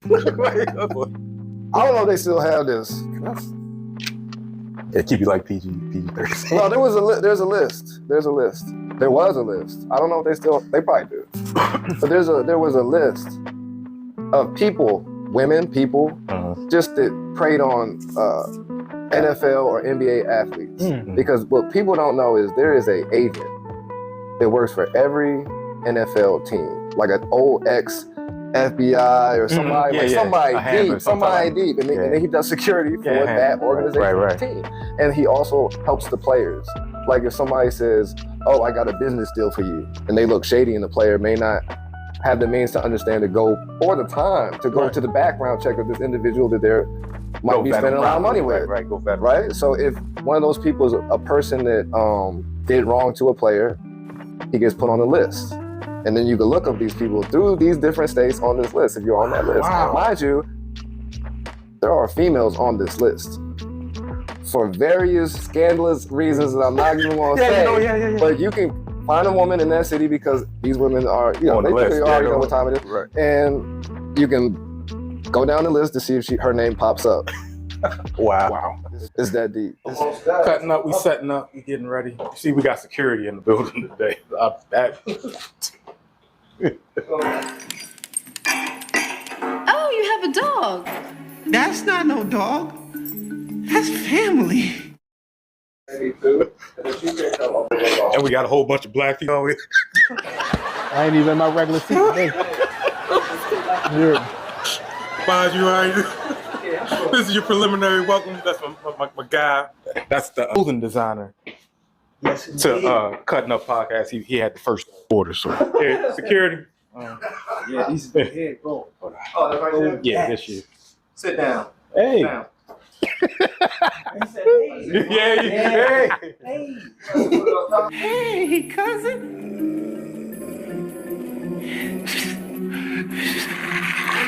I don't know if they still have this. Yeah, keep you like PG-13. Well, there's a list. There was a list. I don't know if they probably do. But there was a list of people, just that preyed on NFL or NBA athletes. Because what people don't know is there is an agent that works for every NFL team, like an old ex-FBI or somebody, somebody deep, and then he does security for that organization team. And he also helps the players. Like if somebody says, oh, I got a business deal for you, and they look shady and the player may not have the means to understand to go, or the time to go to the background check of this individual that they're might be spending a lot of money with. Right? So if one of those people is a person that did wrong to a player, he gets put on the list. And then you can look up these people through these different states on this list if you're on that list. Wow. And mind you, there are females on this list for various scandalous reasons that I'm not even going to say. But you can find a woman in that city because these women are, they already know what time it is. Right. And you can go down the list to see if her name pops up. Wow. It's that deep. Cutting up, we setting up, we getting ready. You see, we got security in the building today. Oh, you have a dog. That's not no dog. That's family. And we got a whole bunch of black people over here. I ain't even in my regular seat today. Find you right. This is your preliminary welcome. That's my guy. That's the clothing designer. Yes, to Cutting Up Podcast. He had the first order. So security. Yeah, these is the head, bro. Oh, that's right there? Yeah, this shit. Sit down. Hey. Down. He said, hey. Hey. Hey, cousin.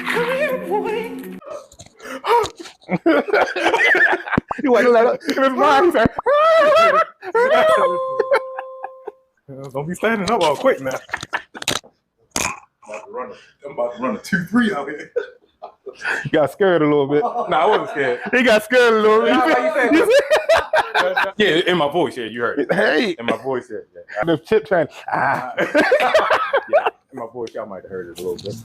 Come here, boy. You want to let up? It was mine, sir. Don't be standing up all quick now. I'm about to run a 2-3 out here. You got scared a little bit. Nah, I wasn't scared. He got scared a little bit. Yeah, in my voice, yeah, you heard it. Hey. In my voice, yeah. The chip trying. Yeah, in my voice, y'all might have heard it a little bit.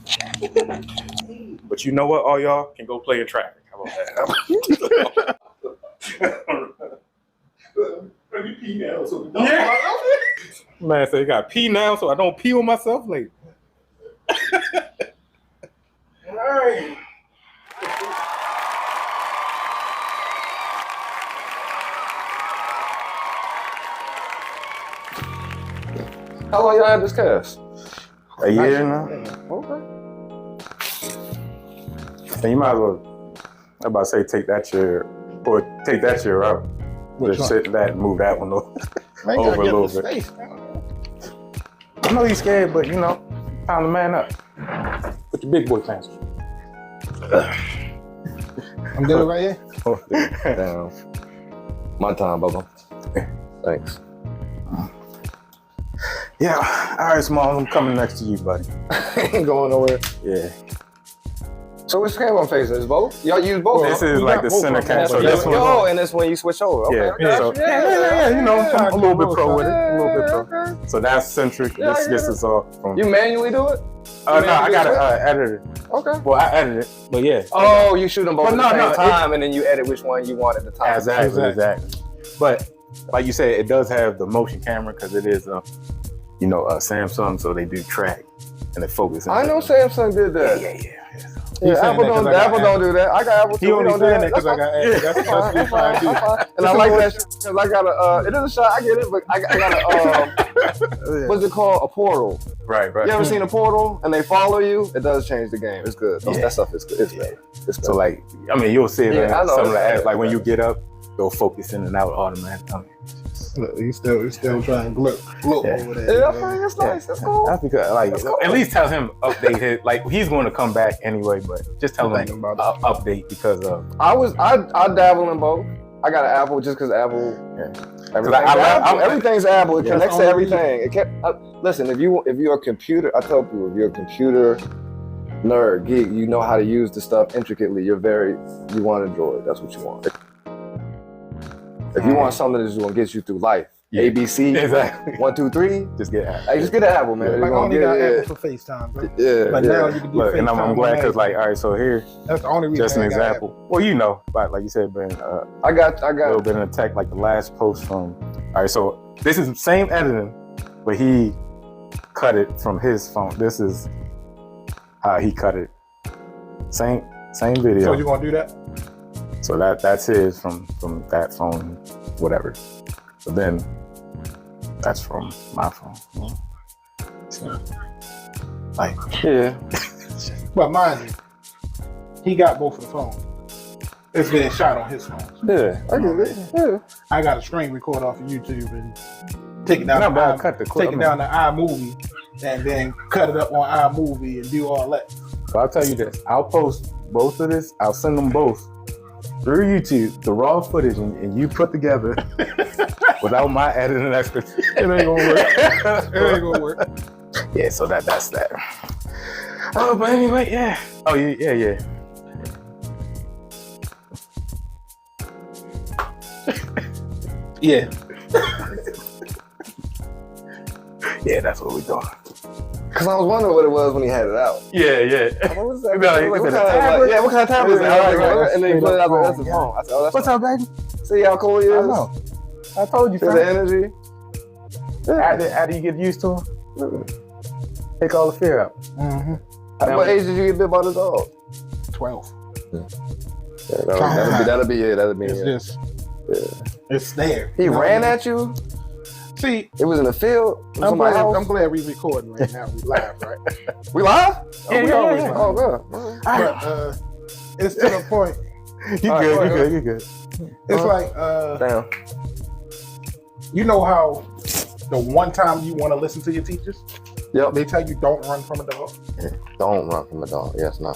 But you know what? All y'all can go play in traffic. How about that? Let me pee now. Man said, you got to pee now so I don't pee on myself later. All right. How long y'all had this cast? A year now. Okay. And you might as well, I'm about to say take that chair out. Just sit that and move that one over a little bit. I know he's scared, but time to man up. Put your big boy pants on. I'm good right here. Down. My time, Bubba. Thanks. Yeah. All right, Small. I'm coming next to you, buddy. Ain't going nowhere. Yeah. So which camera I'm facing? Is both? Y'all use both? This is like the center camera. So this one. Oh, and that's when you switch over. Okay, Yeah. I'm a little bit pro with it. A little bit pro. So that's centric. This is all from. You manually do it? No, I got to edit it. Okay. Well, I edit it, but yeah. Oh, you shoot them both at the same time, and then you edit which one you want at the time. Exactly. But like you said, it does have the motion camera because it is, Samsung, so they do track and it focuses. I know Samsung did that. Yeah. Apple don't do that. I got Apple too. He only saying that because I got Apple. That's what he's trying to do. And I like that because I got a. It is a shot. I get it, but I got a. What's it called? A portal. Right. You ever seen a portal and they follow you? It does change the game. It's good. That stuff is good. It's better. So like, you'll see it in I know. some of the apps. Like when you get up, it'll focus in and out automatically. Look, he's still trying to look over there. Yeah, it's nice. That's cool. That's because, at least tell him update his. Like he's going to come back anyway, but just tell him update because I dabble in both. I got an Apple just because Apple. Yeah. Everything's Apple. It connects to everything. Listen, if you're a computer, I tell people if you're a computer nerd, geek. You know how to use the stuff intricately. You want a droid. That's what you want. If you want something that's going to get you through life, ABC, exactly. 1, 2, 3. Just get Apple. Hey, just get an Apple, man. Like, I only got Apple for FaceTime, bro. Yeah. But now you can do Look, FaceTime. and I'm glad because, like, all right, so here, that's the only reason. just an example. Well, you know, like you said, Ben, I got a little bit in the tech, like the last post from. All right, so this is the same editing, but he cut it from his phone. This is how he cut it. Same video. So you gonna do that? So that's his from that phone, whatever. But then that's from my phone. So, like, yeah. But mind you, he got both of the phones. It's being shot on his phone. Yeah, I get it. Yeah. I got a screen record off of YouTube and take it down down the iMovie and then cut it up on iMovie and do all that. So I'll tell you this. I'll post both of this. I'll send them both through YouTube, the raw footage, and you put together without my editing expertise. It ain't gonna work. It ain't gonna work. Yeah, so that's that. Oh, but anyway, yeah. Oh, yeah. Yeah. Yeah, that's what we doing. Cause I was wondering what it was when he had it out. Yeah. What was that? What kind of tablet is that? And then he put it out there. That's his phone. I said, oh, that's What's up, baby? See how cool he is? I know. I told you, Feel the energy. After you get used to him, take all the fear out. Mm-hmm. What age did you get bit by the dog? 12. That'll be it. It's just, it's there. He ran at you? See, it was in the field? I'm glad we recording right now. We live, right? We live? Yeah. Oh, good. But it's to the point. You good. It's like, damn. You know how the one time you want to listen to your teachers, they tell you don't run from a dog? Yeah, don't run from a dog. Yes, no.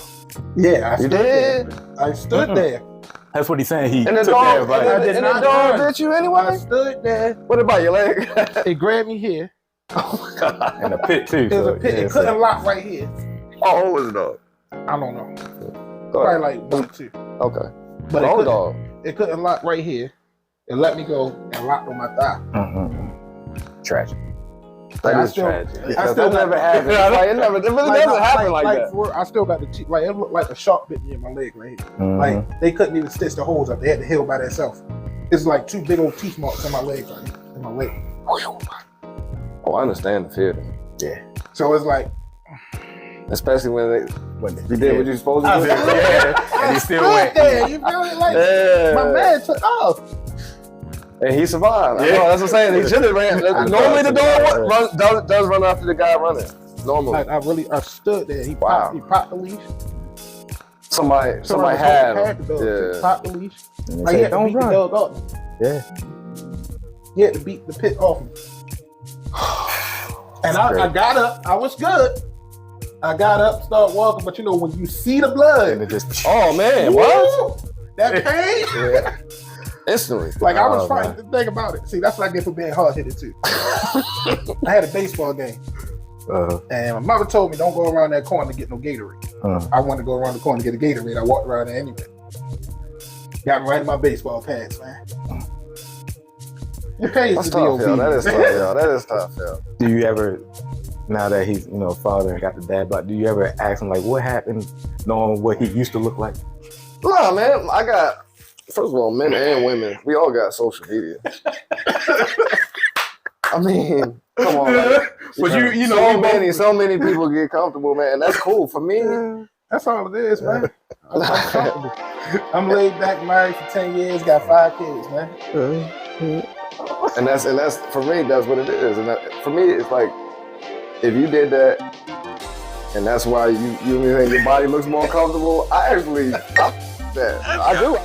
Yeah, you did? I stood there. That's what he's saying. He and the took dog, that advice. and the dog bit you anyway? I stood there. What about your leg? It grabbed me here. Oh my God. And a pit too. It was a pit. It couldn't lock right here. How old was the dog? I don't know. Probably like 1 or 2. Okay. But it couldn't lock right here. It let me go and locked on my thigh. Tragic. That is tragic. I still never happened. It really doesn't happen like that. I still got the teeth. Like, it looked like a shark bit me in my leg right here. Like, they couldn't even stitch the holes up. They had to heal by themselves. It's like 2 big old teeth marks in my leg right here. In my leg. Oh, I understand the feeling. Yeah. So it's like, especially when you did what you supposed to do. And you still went. There, you feel it? Like, my man took off. And he survived. Yeah. That's what I'm saying. He should have ran. Normally the dog does run after the guy running. Normally. Like, I stood there. He popped the leash. Somebody had him. He popped the leash. Like, he had to beat the dog off. Yeah. He had to beat the pit off him. And I got up. I was good. I got up, started walking, but you know, when you see the blood, and it just, oh man, what? That pain? Yeah. Instantly. Like, I was trying to think about it. See, that's what I get for being hard-headed too. I had a baseball game. And my mother told me, don't go around that corner to get no Gatorade. I wanted to go around the corner to get a Gatorade. I walked around there anyway. Got me right in my baseball pants, man. It pays That's to be obedient. That is tough, yo. That is tough, yo. Do you ever, now that he's, father and got the dad bod, do you ever ask him, like, what happened, knowing what he used to look like? Nah, man. I got, first of all, men and women, we all got social media. I mean, come on, man. But so many people get comfortable, man, and that's cool for me. That's all it is, man. I'm comfortable. I'm laid back, married for 10 years, got 5 kids, man. And that's for me. That's what it is. And for me, it's like if you did that, and that's why you think your body looks more comfortable. I actually that I do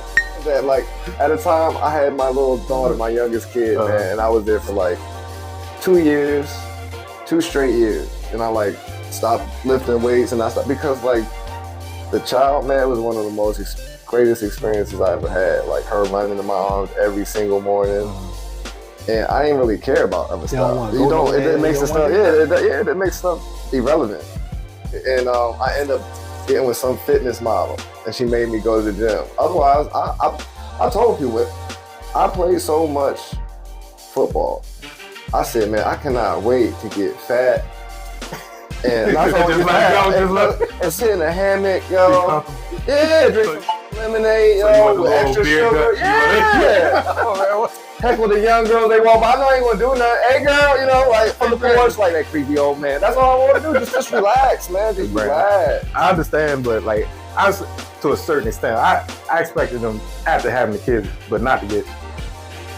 that. Like at a time, I had my little daughter, my youngest kid, man, and I was there for like 2 years, 2 straight years, and I like stopped lifting weights, and I stopped because like the child, man, was one of the most greatest experiences I ever had. Like her running into my arms every single morning. And I didn't really care about other stuff. It makes the stuff, it makes stuff irrelevant. And I end up getting with some fitness model, and she made me go to the gym. Otherwise, I told people, I played so much football. I said, man, I cannot wait to get fat. And not only fat, and sit in a hammock, yo. Yeah, drink some lemonade, yo, with extra sugar. Yeah. Heck with the young girls, they walk by. I know I ain't gonna do nothing. Hey girl, you know, like from the porch, like that creepy old man. That's all I want to do. Just relax, man. Just relax. I understand, but like, to a certain extent, I expected them after having the kids, but not to get,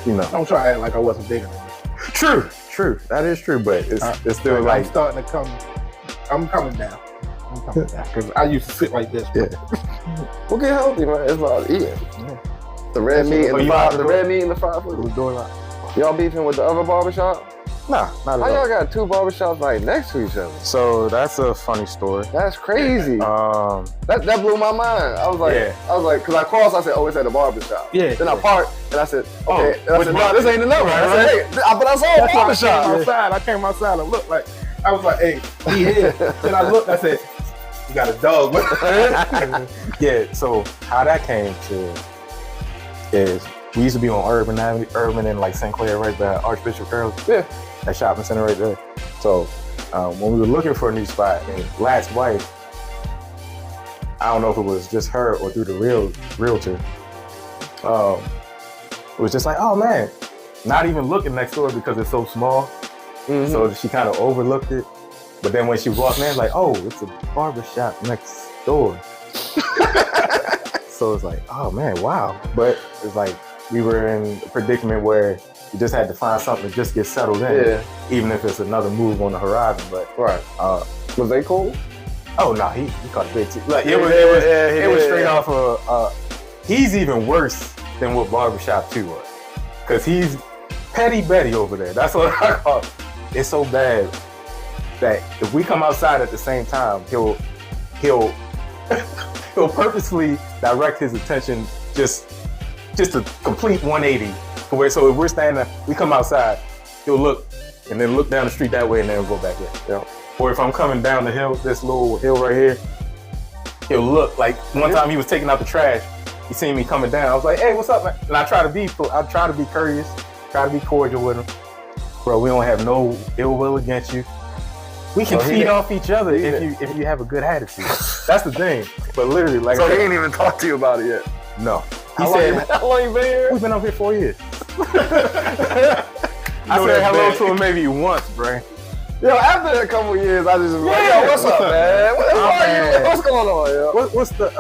you know. Don't try to act like I wasn't bigger than you. True. That is true, but it's still like I'm starting to come. I'm coming down. Because I used to sit like this. Yeah. We'll get healthy, man. It's about eating. Yeah. The red meat and the fried food. We're doing that. Y'all beefing with the other barbershop? Nah, not at all. How y'all got 2 barbershops right next to each other? So that's a funny story. That's crazy. That blew my mind. I was like, cause I crossed. I said, oh, it's at the barbershop. Yeah. Then I parked and I said, okay. And I said, no, this ain't enough. I said, hey, but I saw a barbershop. I came outside and looked like, I was like, hey, he here. Then I looked, I said, you got a dog. Yeah, so how that came to is we used to be on Urban and like St. Clair right by Archbishop Earl. Yeah. That shopping center right there. So when we were looking for a new spot, and last wife, I don't know if it was just her or through the realtor, it was just like, oh man, not even looking next door because it's so small. Mm-hmm. So she kind of overlooked it. But then when she walked in, like, oh, it's a barbershop next door. So it's like, oh man, wow. But it's like we were in a predicament where you just had to find something to just get settled in, even if it's another move on the horizon. But was they cool? Oh no, he caught a big too. Like it was straight off of. He's even worse than what Barbershop 2 was, cause he's Petty Betty over there. That's what I call it. It's so bad that if we come outside at the same time, he'll purposely direct his attention just a complete 180. So if we're standing, we come outside, he'll look and then look down the street that way and then we'll go back in. Yeah. Or if I'm coming down the hill, this little hill right here, he'll look. Like one time he was taking out the trash, he seen me coming down. I was like, hey, what's up, man? And I try to be courteous, try to be cordial with him. Bro, we don't have no ill will against you. We can feed off each other if you have a good attitude. That's the thing. But literally, like, so he ain't even talked to you about it yet. No. How long you been here? We've been up here 4 years. I said hello to him maybe once, bro. Yo, after a couple years, I just like, yo, what's up, man? What's going on, yo? What's the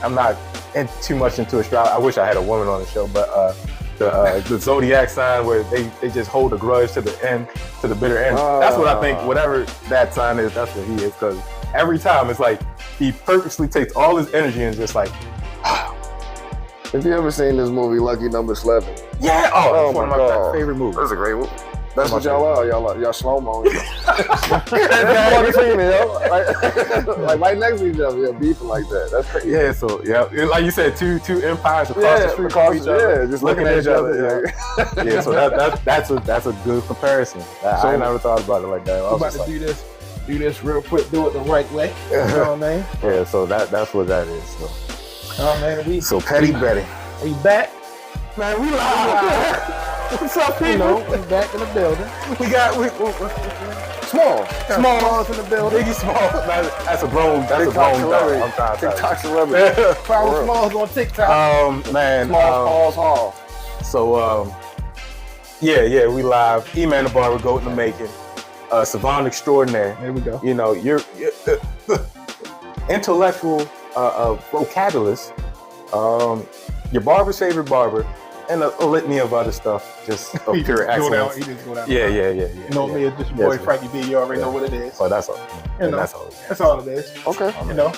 I'm not too much into astrology. I wish I had a woman on the show, but the zodiac sign where they just hold a grudge to the end, to the bitter end. That's what I think. Whatever that sign is, that's what he is. Because every time it's like he purposely takes all his energy and just like. Have you ever seen this movie, Lucky Number 11? Yeah. Oh, it's one of my favorite movies. That's a great movie. That's what y'all are. Y'all slow mo. Like right next to each other, beefing like that. That's crazy. Yeah. So like you said, two empires across the street from each other. Yeah, just looking at each other. Yeah. So that's a good comparison. I never thought about it like that. I'm about to do this real quick. Do it the right way. You know what I mean? Yeah. So that's what that is. So. Oh man, so Petty Betty. We back. Man, we live. What's up, people? You know, we back in the building. Small in the building. Biggie Small. That's a grown celebrity. I'm trying to TikTok celebrity. Follow Smalls on TikTok. Man. Smalls Hall. So, yeah, we live. E-Man the Barber, Goat in the making. Savant extraordinaire. There we go. You know, you're the intellectual vocabulist. Your barber's favorite barber. And a litany of other stuff, just of pure excellence. He just go down. Yeah. You know me, it's just your boy Frankie B. You already know what it is. Oh, that's all. That's all it is. Okay. You know.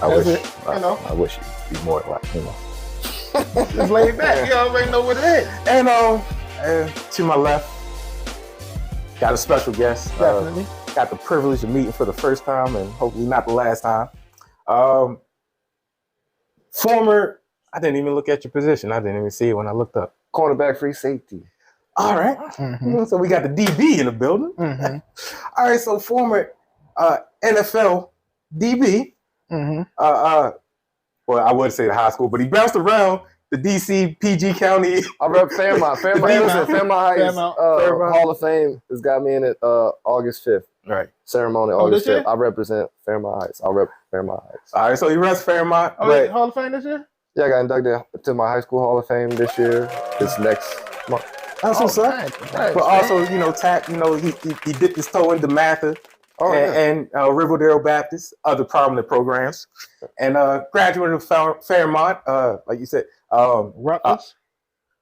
I wish you'd be more like, you know. Just lay it back. You already know what it is. And to my left, got a special guest. Definitely. Got the privilege of meeting for the first time and hopefully not the last time. Former, I didn't even look at your position. I didn't even see it when I looked up. Cornerback, free safety. All right. Mm-hmm. So we got the DB in the building. Mm-hmm. All right. So former NFL DB. Mm-hmm. Well, I wouldn't say the high school, but he bounced around the DC PG County. I rep Fairmont. Fairmont Heights Hall of Fame has got me in it August 5th. Right. Ceremony August 5th. I represent Fairmont Heights. I rep Fairmont Heights. All right, so he reps Fairmont. Oh, right. Hall of Fame this year? Yeah, I got inducted to my high school Hall of Fame this year. This next month. That's what's up. But also, Tap, he dipped his toe into Mather and Riverdale Baptist, other prominent programs, and graduate of Fairmont, like you said, Rutgers,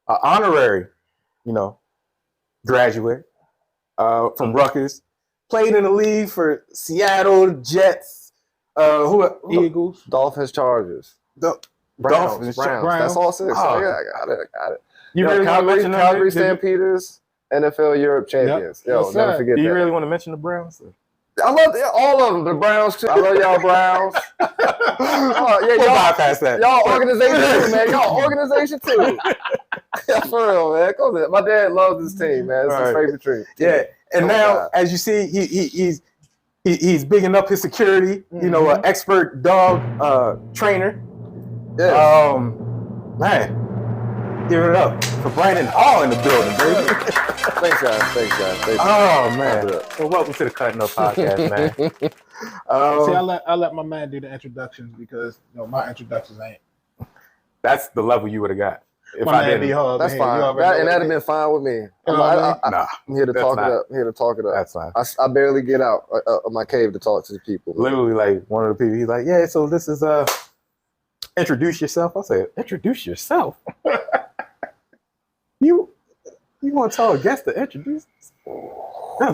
honorary, graduate from Rutgers, played in the league for Seattle Jets, Eagles, Dolphins, Chargers, Browns. That's all 6. Oh, yeah, I got it. You really want to mention Calgary Stampeders, NFL Europe champions. Yep. Yo, never forget that. Do you really want to mention the Browns? I love all of them. The Browns too. I love y'all Browns. We'll bypass that. Y'all organization too, man. Y'all organization too. Yeah, for real, man. Come on. My dad loves this team, man. It's his favorite team. Yeah, and now as you see, he's bigging up his security. Mm-hmm. An expert dog trainer. Yeah. Man. Give it up for Brandon Haw in the building, baby. Thanks, guys. Thank you. Oh, man. So welcome to the Cuttin Up podcast, man. See, I let my man do the introductions because my introductions ain't. That's the level you would have got. If I didn't. That's fine. That'd have been fine with me. I'm here to talk it up. That's fine. I barely get out of my cave to talk to the people. Literally, like one of the people, he's like, yeah, so this is introduce yourself. I said, introduce yourself? You want to tell a guest to introduce us?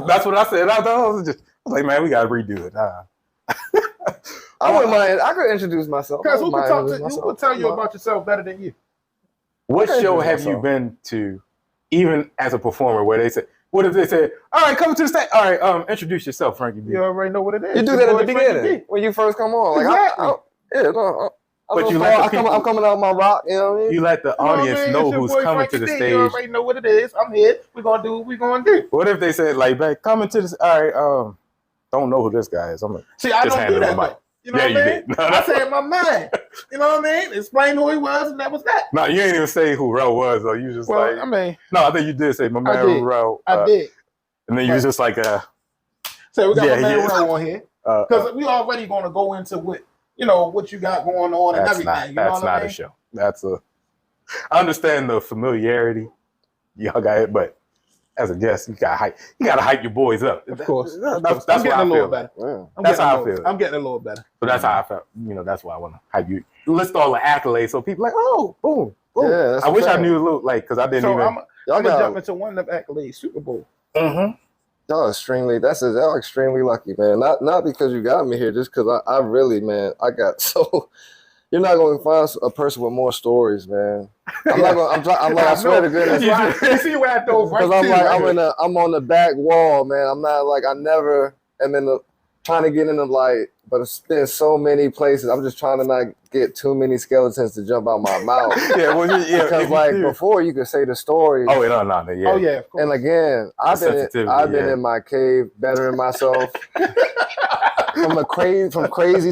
That's what I said. I was like, man, we got to redo it. I wouldn't mind. I could introduce myself. Because who will tell you about yourself better than you? What show have you been to, even as a performer, where they say, what if they say, all right, come to the stage. All right, introduce yourself, Frankie B. You already know what it is. You do that at the beginning when you first come on. Like, exactly. But I'm coming out of my rock, you know what I mean? You let the audience know who's coming to the stage. You already know what it is. I'm here. We're gonna do what we're gonna do. What if they said, like, back coming to this? All right, don't know who this guy is. I'm gonna I don't do that. Though. You know what I mean? Did. I said my mind. You know what I mean? Explain who he was, and that was that. No, you ain't even say who Rel was, though. You just no, I think you did say my man Rel. I did. And then you was just like, so we got my man Rel on here because we already gonna go into what you got going on and everything. That's not a show. I understand the familiarity. Y'all got it, but as a guest, you gotta hype your boys up. Of course. That's what I feel. Better. Yeah. That's how I feel. I'm getting a little better. So that's how I felt. That's why I want to hype you. List all the accolades so people like, oh, boom. Yeah, I wish I knew a little, because I didn't even. I'm gonna jump into one of the accolades, Super Bowl. Mm-hmm. Y'all extremely lucky, man. Not because you got me here, just because I really, man, I got so. You're not going to find a person with more stories, man. I'm not going. I swear to goodness. You see where I dove right to? I'm on the back wall, man. I'm not I never am trying to get in the light, but it's been so many places. I'm just trying to not get too many skeletons to jump out my mouth. Because before you could say the story. Oh, no, yeah. Oh, yeah, of course. And again, I've been in my cave, bettering myself. From crazy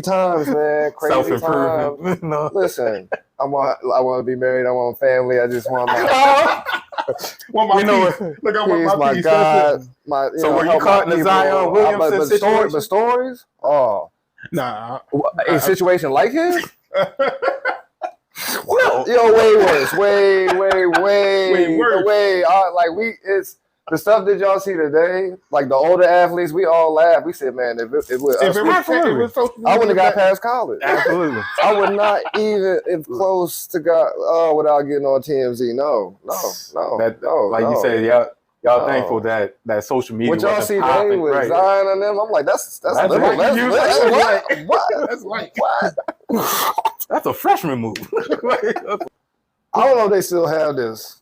times, man. Crazy times. No. Listen, I want to be married. I want a family. I just want my. Look at my piece. God. So were you caught in the Zion Williamson situation? But stories? Oh. Nah. A situation like his? Yo, way worse. Way worse. It's the stuff that y'all see today, like the older athletes, we all laugh. We said, man, if it was I wouldn't have got past college. Absolutely. I would not even, if close to God, without getting on TMZ. No. You said, y'all thankful that social media. What y'all see today with Zion and them, I'm like, that's liberal. What? That's a freshman move. I don't know if they still have this.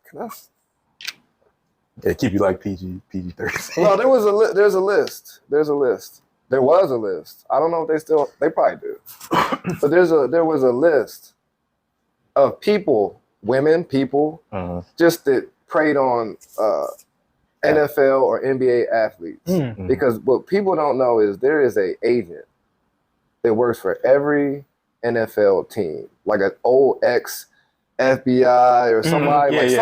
Yeah, keep you like PG-13. No, there's a list. There was a list. I don't know if they probably do. But there was a list of women, just that preyed on NFL or NBA athletes. Mm-hmm. Because what people don't know is there is a agent it works for every NFL team, like an old ex-FBI or somebody,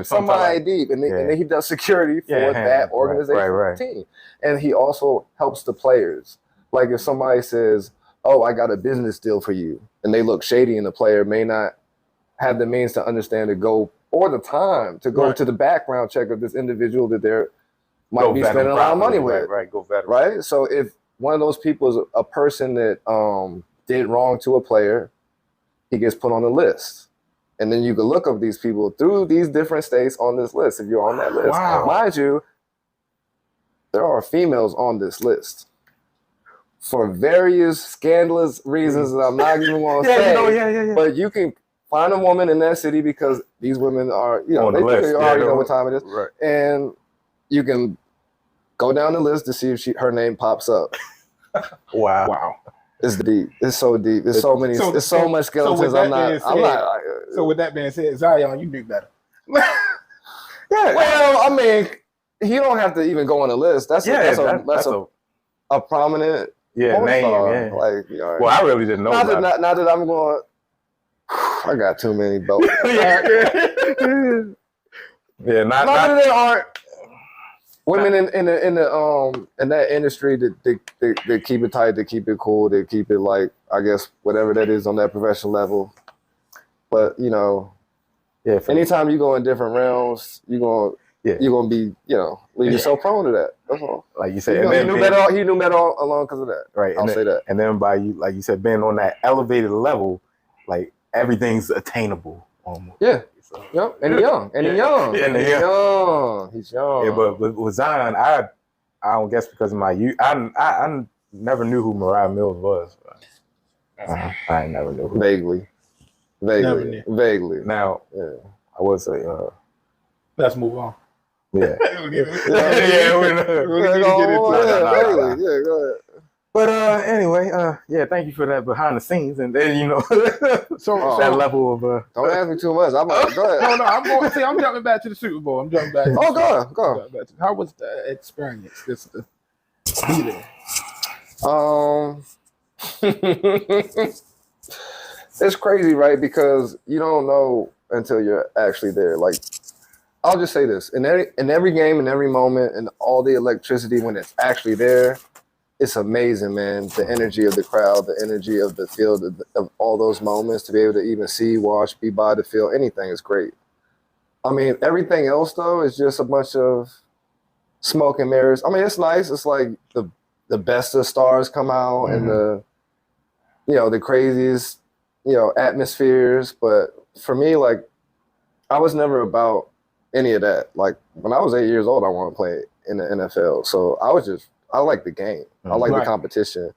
somebody deep, and then he does security for that organization team, and he also helps the players. Like if somebody says, "Oh, I got a business deal for you," and they look shady, and the player may not have the means to understand to go or the time to go to the background check of this individual that they're might be spending a lot of money with. Go vet. Right. So if one of those people is a person that did wrong to a player, he gets put on the list. And then you can look up these people through these different states on this list if you're on that list. Wow. Mind you, there are females on this list for various scandalous reasons that I'm not even going to say. But you can find a woman in that city because these women are, you know, they already know what time it is. Right. And you can go down the list to see if her name pops up. Wow. It's deep. It's so deep. There's so many. There's so much skeletons. So with that being said, Zion, you knew better. Well, I mean, he don't have to even go on the list. That's a prominent name. Star. Like, you know, well, I really didn't know. Not that I'm going. I got too many belts. Not that there aren't women in that industry that keep it tight, they keep it cool, they keep it like, I guess, whatever that is on that professional level. But you know, anytime you go in different realms, you're gonna be, you know, leave yourself prone to that. That's all. Like you said, he knew better all along because of that. Right. I'll say that. And then by you, like you said, being on that elevated level, like everything's attainable almost. Yeah. Yep, and he's young. He's young. Yeah, but with Zion, I don't guess because of my youth, I never knew who Mariah Mills was. I never knew. Vaguely. Now, I would say, let's move on. Yeah. We'll get into it. Yeah, go ahead. But anyway, thank you for that behind the scenes, and then you know, that level of don't ask me too much. Go ahead. No, I'm jumping back to the Super Bowl. I'm jumping back. Go. How was the experience? Just to be there. It's crazy, right? Because you don't know until you're actually there. Like, I'll just say this: in every game, in every moment, and all the electricity when it's actually there. It's amazing, man. The energy of the crowd, the energy of the field, of all those moments, to be able to even see, watch, be by the field, anything is great. I mean, everything else, though, is just a bunch of smoke and mirrors. I mean, it's nice. It's like the best of stars come out and the craziest, atmospheres. But for me, like, I was never about any of that. Like, when I was 8 years old, I wanted to play in the NFL. So I like the game. I like the competition.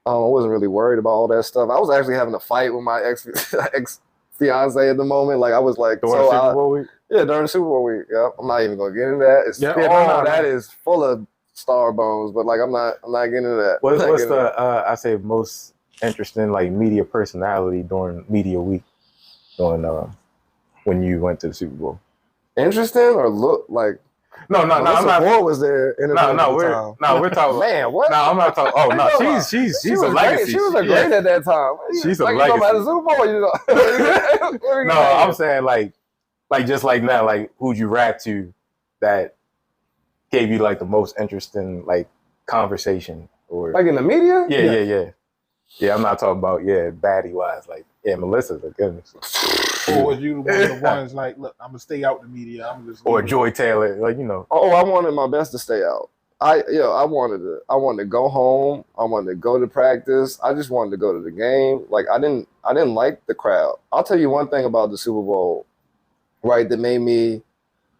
I wasn't really worried about all that stuff. I was actually having a fight with my ex-fiance at the moment. Like, I was like, during the Super Bowl week? Yeah, during the Super Bowl week. Yeah, I'm not even gonna get into that. That is full of star bones. But like, I'm not getting into that. What's the I say most interesting like media personality during media week during when you went to the Super Bowl? Interesting or look like? No, I'm not. What was there? We're talking. Man, what? No, I'm not talking. Oh no, she's a legacy. She was great at that time. She's a legacy. You talking about the Super Bowl, No, I'm saying like just like now, like who'd you rap to that gave you like the most interesting like conversation or like in the media? Yeah, I'm not talking about baddie wise. Like Melissa's a goodness. Or was you one of the ones like, look, I'm gonna stay out the media. I'm just or Joy Taylor, like I wanted my best to stay out. I wanted to go home. I wanted to go to practice. I just wanted to go to the game. Like I didn't like the crowd. I'll tell you one thing about the Super Bowl, right? That made me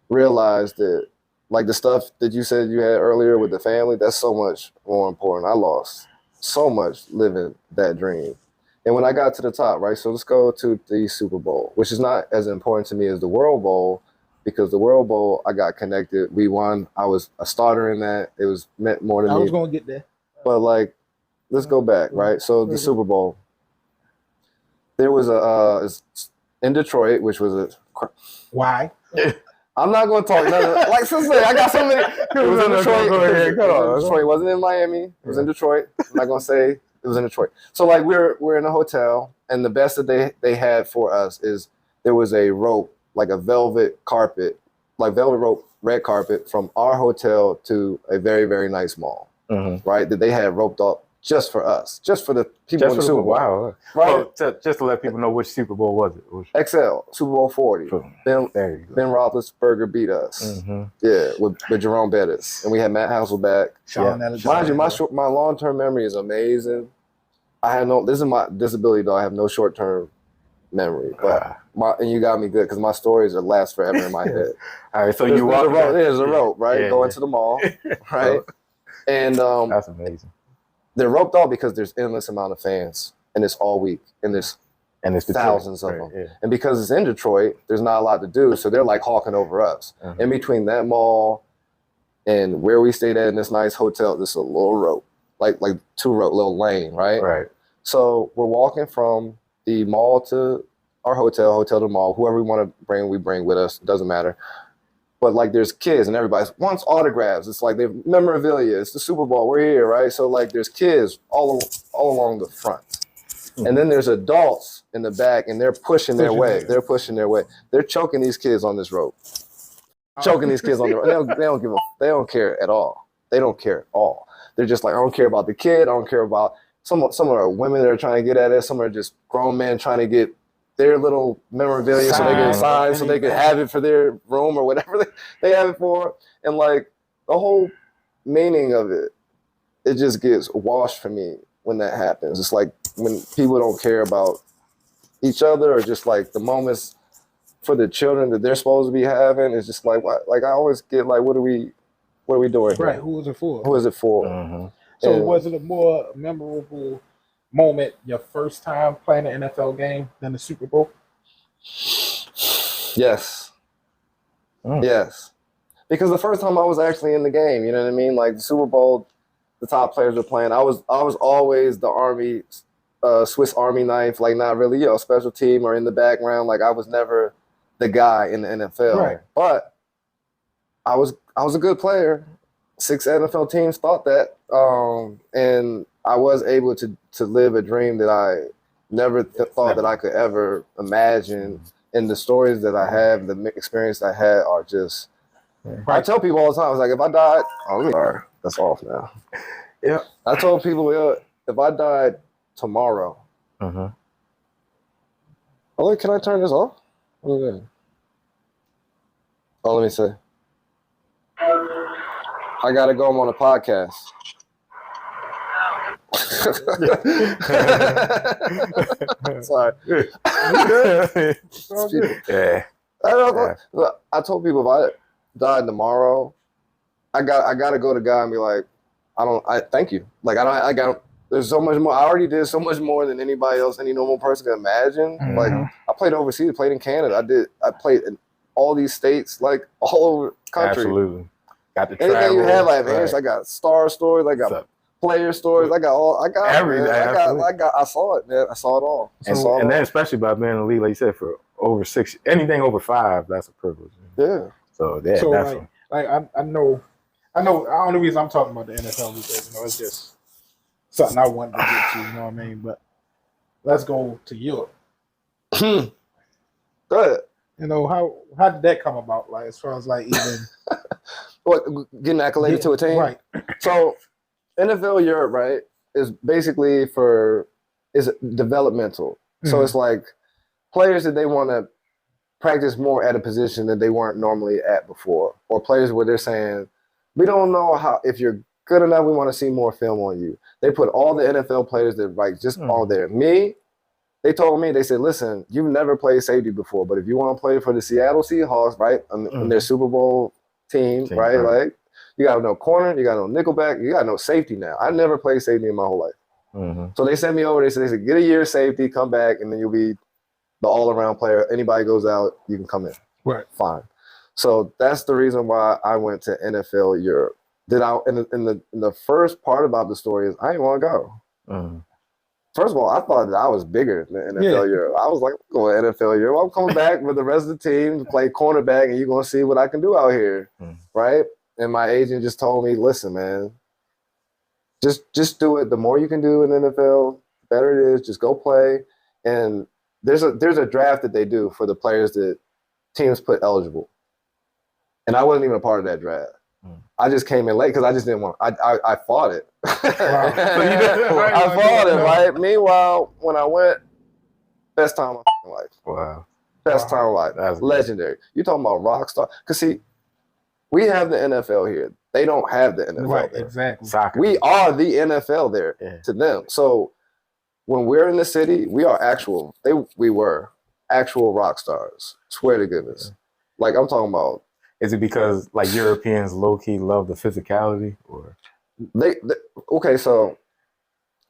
realize that like the stuff that you said you had earlier with the family, that's so much more important. I lost so much living that dream. And when I got to the top, right, so let's go to the Super Bowl, which is not as important to me as the World Bowl, because the World Bowl, I got connected. We won. I was a starter in that. It was meant more to me. I was going to get there. But, like, let's go back, right? So the Super Bowl, there was in Detroit, which was a... Why? I'm not going to talk none of that. Like, since I got so many... It was in Detroit. Detroit. It wasn't in Miami. It was in Detroit. I'm not going to say It was in Detroit. So like we're in a hotel, and the best that they had for us is there was a rope, like a velvet carpet, like velvet rope, red carpet from our hotel to a very, very nice mall, right? That they had roped up just for us, just for the people in the Super Bowl. Wow. Right? Well, just to let people know which Super Bowl was it? XL, Super Bowl 40. Ben Roethlisberger beat us. Yeah, with Jerome Bettis. And we had Matt Hasselbeck. Mind you, my long-term memory is amazing. This is my disability though, I have no short-term memory, but and you got me good because my stories are last forever in my head. All right, so there's a rope, right? Going to the mall, right? And that's amazing. They're roped off because there's endless amount of fans, and it's all week, and there's thousands of them. Yeah. And because it's in Detroit, there's not a lot to do, so they're like hawking over us. In between that mall and where we stayed at in this nice hotel, there's a little rope, like two rope, little lane, right? Right. So we're walking from the mall to our hotel to the mall. Whoever we want to bring, we bring with us. It doesn't matter. But like there's kids and everybody wants autographs. It's like they've memorabilia. It's the Super Bowl. We're here, right? So like there's kids all along the front. And then there's adults in the back and they're pushing their way. They're pushing their way. They're choking these kids on this rope. Choking these kids on the rope. They don't care at all. They don't care at all. They're just like, I don't care about the kid. I don't care about some are women that are trying to get at it. Some are just grown men trying to get their little memorabilia so they can sign, so they can have it for their room or whatever they have it for. And like the whole meaning of it, it just gets washed for me when that happens. It's like when people don't care about each other or just like the moments for the children that they're supposed to be having. It's just like, what? Like I always get like, what are we doing here? Right, who is it for? Who is it for? So was it a more memorable moment your first time playing an NFL game than the Super Bowl? Yes. Yes. Because the first time I was actually in the game, you know what I mean? Like the Super Bowl, the top players were playing. I was always the Army, Swiss Army knife, like not really, special team or in the background. Like I was never the guy in the NFL. Right. But I was a good player. 6 NFL teams thought that. And I was able to live a dream that I never thought that I could ever imagine. And the stories that I have, the experience I had are just, I tell people all the time, I was like, if I died, that's off now. Yeah. I told people, if I died tomorrow, can I turn this off? What is that? Oh, let me see. I gotta go. I'm on a podcast. Sorry. Yeah. I told people if I died tomorrow, I gotta go to God and be like, I thank you. Like there's so much more. I already did so much more than anybody else, any normal person can imagine. Like I played overseas, I played in Canada. I played in all these states, like all over the country. Absolutely. Got the anything travel. You have, like I got star stories, I got player stories, I got everything. I saw it, man. I saw it all. And then especially by being in the league, like you said, for over 6, anything over 5, that's a privilege. Yeah. So definitely. I know. The only reason I'm talking about the NFL because it's just something I wanted to get to. You know what I mean? But let's go to Europe. Go ahead. How did that come about? Like as far as like even what getting accoladed to a team, right? So NFL Europe, right, is basically is developmental. So it's like players that they want to practice more at a position that they weren't normally at before, or players where they're saying, we don't know if you're good enough, we want to see more film on you. They put all the NFL players that all there. Me, they told me, they said, listen, you've never played safety before, but if you want to play for the Seattle Seahawks, right, on their Super Bowl team, right, like you got to know corner, you got to know nickelback, you got to know safety now. I never played safety in my whole life. So they sent me over, they said, get a year of safety, come back, and then you'll be the all-around player. Anybody goes out, you can come in. Right. Fine. So that's the reason why I went to NFL Europe. In the first part about the story is I didn't want to go. First of all, I thought that I was bigger than NFL Europe. I was like, I'm going to NFL Europe. I'm coming back with the rest of the team to play cornerback, and you're going to see what I can do out here, right? And my agent just told me, listen, man, Just do it. The more you can do in the NFL, the better it is. Just go play. And there's a draft that they do for the players that teams put eligible. And I wasn't even a part of that draft. I just came in late because I just didn't want. I fought it. Wow. I fought it, right? Meanwhile, when I went, best time of my life. Wow. Best time of life. That's legendary. You talking about rock star? Because see, we have the NFL here. They don't have the NFL Right, there. exactly. Soccer. We are the NFL there to them. So when we're in the city, we are actual. We were actual rock stars. Swear to goodness. Like I'm talking about. Is it because like Europeans low key love the physicality, or they okay? So,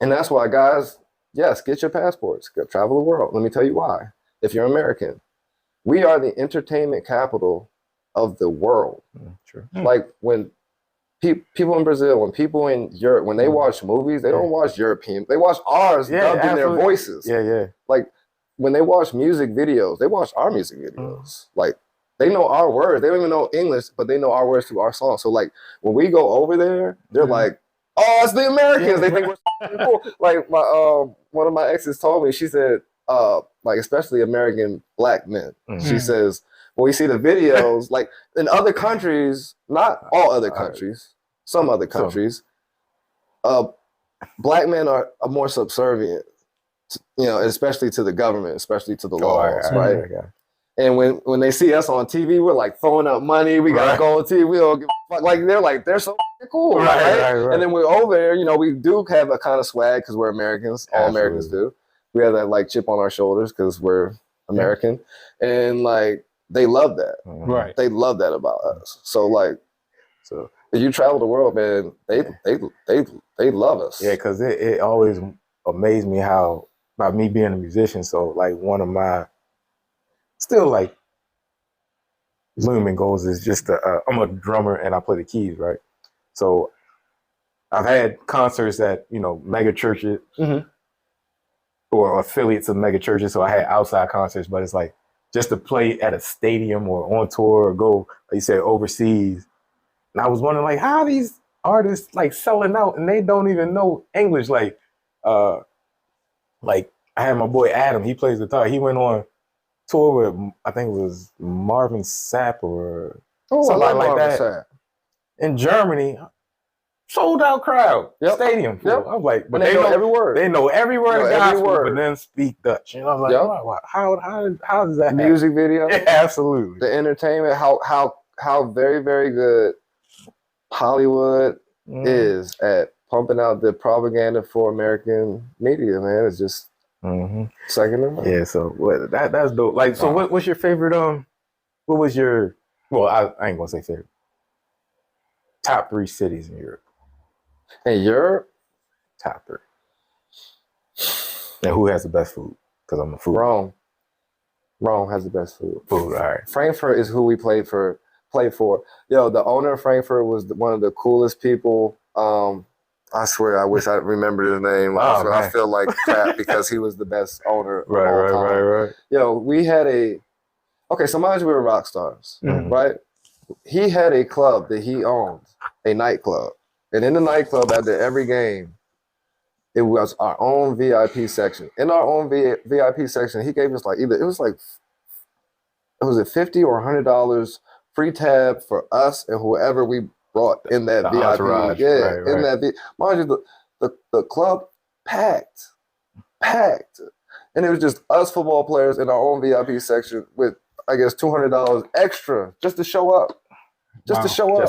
and that's why guys, yes, get your passports, go travel the world. Let me tell you why. If you're American, we are the entertainment capital of the world. True. Like when people in Brazil, when people in Europe, when they watch movies, they don't watch European. They watch ours dubbed in their voices. Yeah. Like when they watch music videos, they watch our music videos. Like they know our words. They don't even know English, but they know our words to our songs. So like when we go over there, they're like, "Oh, it's the Americans." They think we're cool. Like my one of my exes told me. She said, like especially American black men. She says, when we see the videos, like in other countries, not all other countries, some other countries, black men are more subservient, especially to the government, especially to the laws, right? And when they see us on TV, we're like throwing up money. We got gold TV. We don't give a fuck. Like they're so cool, right? And then we're over there. We do have a kind of swag because we're Americans. All Americans do. We have that like chip on our shoulders because we're American, and like they love that. Right. They love that about us. So if you travel the world, man, they love us. Yeah, because it always amazed me how, by me being a musician, so like one of my still like looming goals is just I'm a drummer and I play the keys, right? So I've had concerts at mega churches or affiliates of mega churches. So I had outside concerts, but it's like just to play at a stadium or on tour or go, like you said, overseas. And I was wondering, like, how are these artists like selling out and they don't even know English? Like I had my boy Adam. He plays guitar. He went on tour with, I think it was Marvin Sapp or somebody like that. Sapp. In Germany, sold out crowd, stadium full. I was like, but they know every word. They know every word of gospel, but then speak Dutch. And I was like, wow, how does that happen? Music video, absolutely. The entertainment, how very, very good Hollywood is at pumping out the propaganda for American media. Man, it's just second to none. Yeah, so that's dope. Like, so what's your favorite? What was your? Well, I ain't gonna say favorite. Top 3 cities in Europe. In Europe, top 3. And who has the best food? Because I'm a food. Rome has the best food. All right. Frankfurt is who we played for. Yo, the owner of Frankfurt was one of the coolest people. I swear, I wish I remembered his name. I feel like crap because he was the best owner of all time. Right. Yo, we had so mind you, we were rock stars, right? He had a club that he owned, a nightclub. And in the nightclub, after every game, it was our own VIP section. In our own VIP section, he gave us like $50 or $100 free tab for us and whoever we brought in that VIP. Entourage. That mind you, the club packed, and it was just us football players in our own VIP section with, I guess, $200 extra just to show up. Just to show up.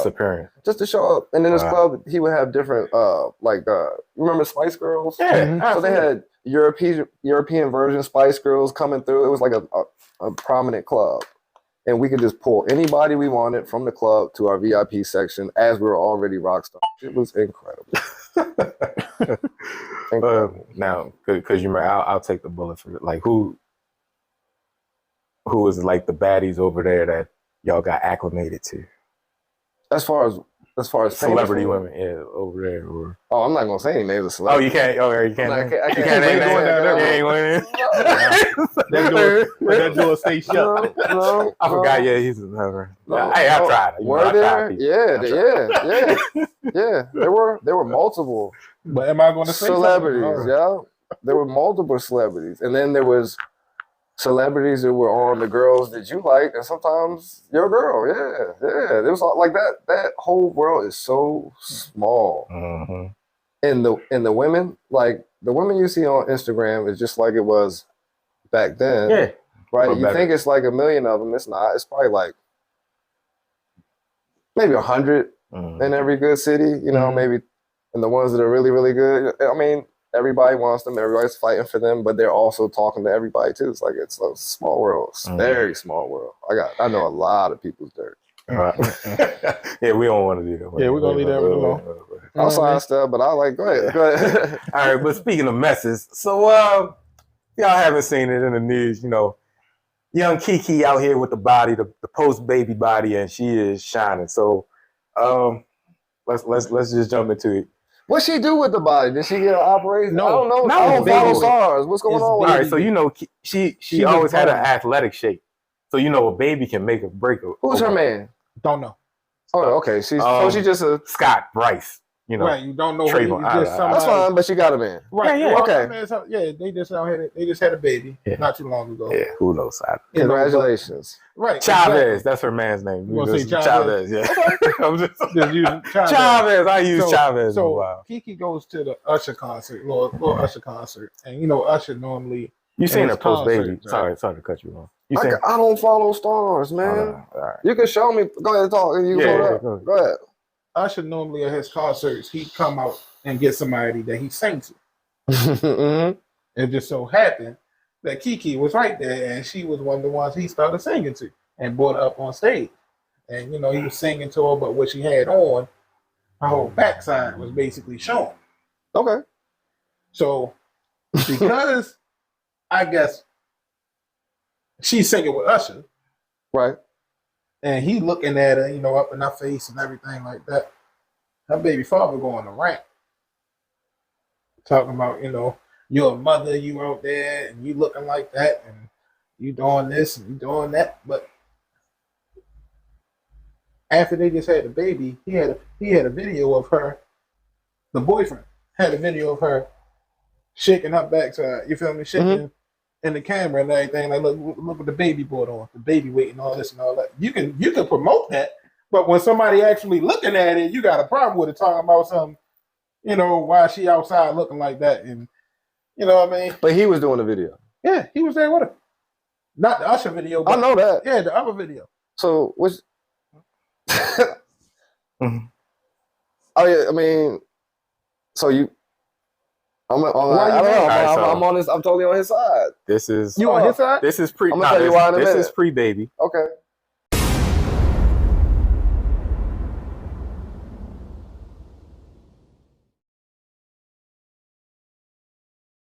Just to show up. And in this club, he would have different, remember Spice Girls? Yeah. So they had European version Spice Girls coming through. It was like a prominent club. And we could just pull anybody we wanted from the club to our VIP section as we were already rock stars. It was incredible. Now, because I'll take the bullet for it. Like, who is like the baddies over there that y'all got acclimated to? As far as As far as celebrity women, over there. Or... Oh, I'm not gonna say any names of Oh, celebrities. you can't. Oh, you can't. I can't. You can't. That door stay shut. No, I forgot. Yeah, he's never. No, Hey, I tried. Were there? Yeah. There were multiple. But am I going to say celebrities? Yeah, there were multiple celebrities, and then there was celebrities that were on the girls that you liked, and sometimes your girl. Yeah. It was like that. That whole world is so small. Mm-hmm. And the women, like the women you see on Instagram, is just like it was back then. Yeah. Right. You think it's like 1 million of them. It's not. It's probably like maybe 100 in every good city. You know, maybe. And the ones that are really, really good, I mean, everybody wants them. Everybody's fighting for them, but they're also talking to everybody too. It's like it's a small world, very small world. I know a lot of people's dirt. Right. Yeah, we don't want to do that. Yeah, we're gonna leave that alone. I'm sorry, stuff, but I like go ahead. All right, but speaking of messes, so y'all haven't seen it in the news, you know. Young Kiki out here with the body, the post baby body, and she is shining. So, let's just jump into it. What she do with the body? Did she get an operation? No, I don't know. no, I don't follow baby. stars. What's going on? All right, so you know she always had an born. athletic shape. So you know a baby can make a break. Who's her man? Don't know. Oh, okay. So she just a Scott Bryce. You know, Right, you don't know. Trayvon, that's fine, but she got a man. Right, Yeah, well, okay. I mean, they just had a baby not too long ago. Yeah, who knows? Congratulations. Right, Chavez, that's her man's name. You gonna say Chavez? Yeah. I'm just using Chavez. Chavez. I use Chavez. So Kiki goes to the Usher concert, little Usher concert, and you know Usher normally. You seen her post baby? Concerts, right? Sorry to cut you off. I don't follow stars, man. All right. You can show me. Go ahead and talk. You can pull it up. Go ahead. Usher normally at his concerts, he'd come out and get somebody that he sang to. It just so happened that Kiki was right there, and she was one of the ones he started singing to and brought her up on stage. And you know, he was singing to her, but what she had on, her whole backside was basically showing. Okay. So because I guess she's singing with Usher, right? And he looking at her, you know, up in her face and everything like that. Her baby father going to rant. Talking about, you know, you're a mother, you out there, and you looking like that, and you doing this and you doing that. But after they just had the baby, he had a video of her, the boyfriend, had a video of her shaking her backside, you feel me? Shaking in the camera and everything, like look what the baby brought on, the baby weight and all this and all that. You can promote that, but when somebody actually looking at it, you got a problem with it, talking about something, you know, why she outside looking like that, and you know what I mean? But he was doing the video. Yeah, he was there with her. Not the Usher video, but I know that. Yeah, the other video. So which oh yeah, I mean, so you I'm on this. I'm totally on his side. This is you on his side. This is pre. I'm gonna tell you why in a minute. This is pre-baby. Okay.